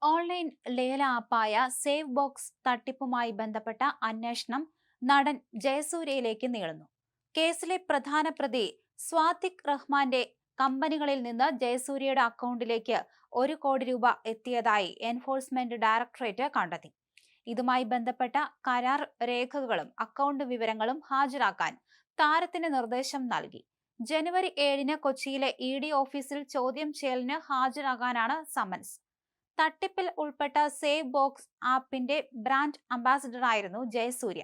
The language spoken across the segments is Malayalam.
ഓൺലൈൻ ലേല ആപ്പായ സേവ് ബോക്സ് തട്ടിപ്പുമായി ബന്ധപ്പെട്ട അന്വേഷണം നടൻ ജയസൂര്യയിലേക്ക് നീളുന്നു. കേസിലെ പ്രധാന പ്രതി സ്വാതിക് റഹ്മാന്റെ കമ്പനികളിൽ നിന്ന് ജയസൂര്യയുടെ അക്കൗണ്ടിലേക്ക് 1 കോടി രൂപ എത്തിയതായി എൻഫോഴ്സ്മെന്റ് ഡയറക്ടറേറ്റ് കണ്ടെത്തി. ഇതുമായി ബന്ധപ്പെട്ട കരാർ രേഖകളും അക്കൗണ്ട് വിവരങ്ങളും ഹാജരാക്കാൻ താരത്തിന് നിർദ്ദേശം നൽകി. ജനുവരി 7-ന് കൊച്ചിയിലെ ഇ.ഡി ഓഫീസിൽ ചോദ്യം ചെയ്യലിന് ഹാജരാകാനാണ് സമൻസ്. തട്ടിപ്പിൽ ഉൾപ്പെട്ട സേവ് ബോക്സ് ആപ്പിന്റെ ബ്രാൻഡ് അംബാസിഡറായിരുന്നു ജയസൂര്യ.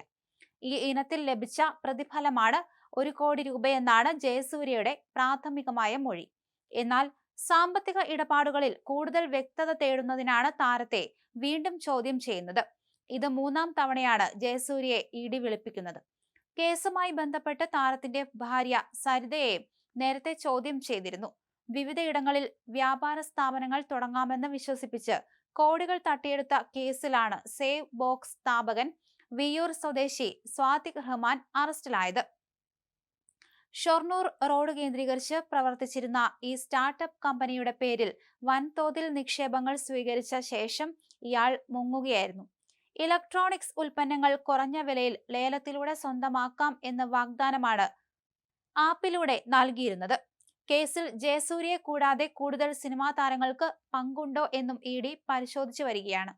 ഈ ഇനത്തിൽ ലഭിച്ച പ്രതിഫലമാണ് 1 കോടി രൂപയെന്നാണ് ജയസൂര്യയുടെ പ്രാഥമികമായ മൊഴി. എന്നാൽ സാമ്പത്തിക ഇടപാടുകളിൽ കൂടുതൽ വ്യക്തത തേടുന്നതിനാണ് താരത്തെ വീണ്ടും ചോദ്യം ചെയ്യുന്നത്. ഇത് 3-ാം തവണയാണ് ജയസൂര്യയെ ഇ.ഡി വിളിപ്പിക്കുന്നത്. കേസുമായി ബന്ധപ്പെട്ട് താരത്തിന്റെ ഭാര്യ സരിതയെ നേരത്തെ ചോദ്യം ചെയ്തിരുന്നു. വിവിധയിടങ്ങളിൽ വ്യാപാര സ്ഥാപനങ്ങൾ തുടങ്ങാമെന്ന് വിശ്വസിപ്പിച്ച് കോടികൾ തട്ടിയെടുത്ത കേസിലാണ് സേവ് ബോക്സ് സ്ഥാപകൻ വിയ്യൂർ സ്വദേശി സ്വാതിക് റഹ്മാൻ അറസ്റ്റിലായത്. ഷൊർണൂർ റോഡ് കേന്ദ്രീകരിച്ച് പ്രവർത്തിച്ചിരുന്ന ഈ സ്റ്റാർട്ടപ്പ് കമ്പനിയുടെ പേരിൽ വൻതോതിൽ നിക്ഷേപങ്ങൾ സ്വീകരിച്ച ശേഷം ഇയാൾ മുങ്ങുകയായിരുന്നു. ഇലക്ട്രോണിക്സ് ഉൽപ്പന്നങ്ങൾ കുറഞ്ഞ വിലയിൽ ലേലത്തിലൂടെ സ്വന്തമാക്കാം എന്ന വാഗ്ദാനമാണ് ആപ്പിലൂടെ നൽകിയിരുന്നത്. കേസിൽ ജയസൂര്യയെ കൂടാതെ കൂടുതൽ സിനിമാ താരങ്ങൾക്ക് പങ്കുണ്ടോ എന്നും ഇ.ഡി പരിശോധിച്ചു വരികയാണ്.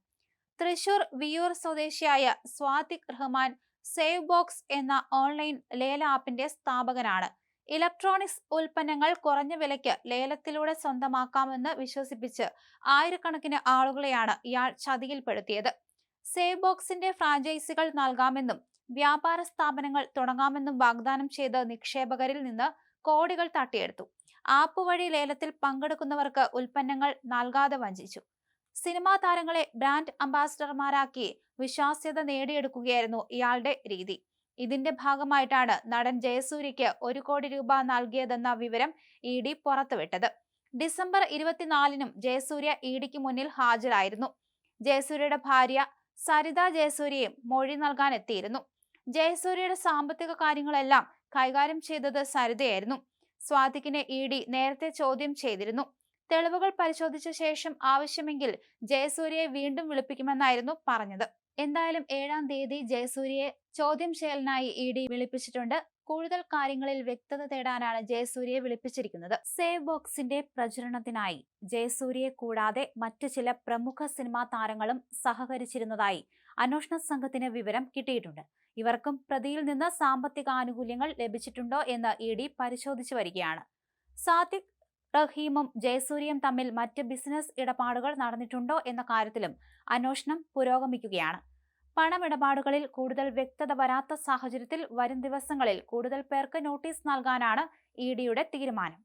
തൃശൂർ വിയ്യൂർ സ്വദേശിയായ സ്വാതിക് റഹ്മാൻ സേവ് ബോക്സ് എന്ന ഓൺലൈൻ ലേല ആപ്പിന്റെ സ്ഥാപകനാണ്. ഇലക്ട്രോണിക്സ് ഉൽപ്പന്നങ്ങൾ കുറഞ്ഞ വിലയ്ക്ക് ലേലത്തിലൂടെ സ്വന്തമാക്കാമെന്ന് വിശ്വസിപ്പിച്ച് ആയിരക്കണക്കിന് ആളുകളെയാണ് ഇയാൾ ചതിയിൽപ്പെടുത്തിയത്. സേവ് ബോക്സിന്റെ ഫ്രാഞ്ചൈസികൾ നൽകാമെന്നും വ്യാപാര സ്ഥാപനങ്ങൾ തുടങ്ങാമെന്നും വാഗ്ദാനം ചെയ്ത് നിക്ഷേപകരിൽ നിന്ന് കോടികൾ തട്ടിയെടുത്തു. ആപ്പ് വഴി ലേലത്തിൽ പങ്കെടുക്കുന്നവർക്ക് ഉൽപ്പന്നങ്ങൾ നൽകാതെ വഞ്ചിച്ചു. സിനിമാ താരങ്ങളെ ബ്രാൻഡ് അംബാസിഡർമാരാക്കി വിശ്വാസ്യത നേടിയെടുക്കുകയായിരുന്നു ഇയാളുടെ രീതി. ഇതിന്റെ ഭാഗമായിട്ടാണ് നടൻ ജയസൂര്യയ്ക്ക് 1 കോടി രൂപ നൽകിയതെന്ന വിവരം ഇ.ഡി പുറത്തുവിട്ടത്. ഡിസംബർ 24-നും ജയസൂര്യ ഇ.ഡിക്ക് മുന്നിൽ ഹാജരായിരുന്നു. ജയസൂര്യയുടെ ഭാര്യ സരിത ജയസൂര്യയും മൊഴി നൽകാൻ എത്തിയിരുന്നു. ജയസൂര്യയുടെ സാമ്പത്തിക കാര്യങ്ങളെല്ലാം കൈകാര്യം ചെയ്തത് സരിതയായിരുന്നു. സ്വാതികിനെ ഇ.ഡി നേരത്തെ ചോദ്യം ചെയ്തിരുന്നു. തെളിവുകൾ പരിശോധിച്ച ശേഷം ആവശ്യമെങ്കിൽ ജയസൂര്യയെ വീണ്ടും വിളിപ്പിക്കുമെന്നായിരുന്നു പറഞ്ഞത്. എന്തായാലും 7-ാം തീയതി ജയസൂര്യയെ ചോദ്യം ചെയ്യലിനായി ഇ.ഡി വിളിപ്പിച്ചിട്ടുണ്ട്. കൂടുതൽ കാര്യങ്ങളിൽ വ്യക്തത തേടാനാണ് ജയസൂര്യയെ വിളിപ്പിച്ചിരിക്കുന്നത്. സേവ് ബോക്സിന്റെ പ്രചരണത്തിനായി ജയസൂര്യയെ കൂടാതെ മറ്റു ചില പ്രമുഖ സിനിമാ താരങ്ങളും സഹകരിച്ചിരുന്നതായി അന്വേഷണ സംഘത്തിന് വിവരം കിട്ടിയിട്ടുണ്ട്. ഇവർക്കും പ്രതിയിൽ നിന്ന് സാമ്പത്തിക ആനുകൂല്യങ്ങൾ ലഭിച്ചിട്ടുണ്ടോ എന്ന് ഇ.ഡി പരിശോധിച്ചു വരികയാണ്. സാതിക് റഹീമും ജയസൂര്യയും തമ്മിൽ മറ്റ് ബിസിനസ് ഇടപാടുകൾ നടന്നിട്ടുണ്ടോ എന്ന കാര്യത്തിലും അന്വേഷണം പുരോഗമിക്കുകയാണ്. പണമിടപാടുകളിൽ കൂടുതൽ വ്യക്തത വരാത്ത സാഹചര്യത്തിൽ വരും ദിവസങ്ങളിൽ കൂടുതൽ പേർക്ക് നോട്ടീസ് നൽകാനാണ് ഇ.ഡിയുടെ തീരുമാനം.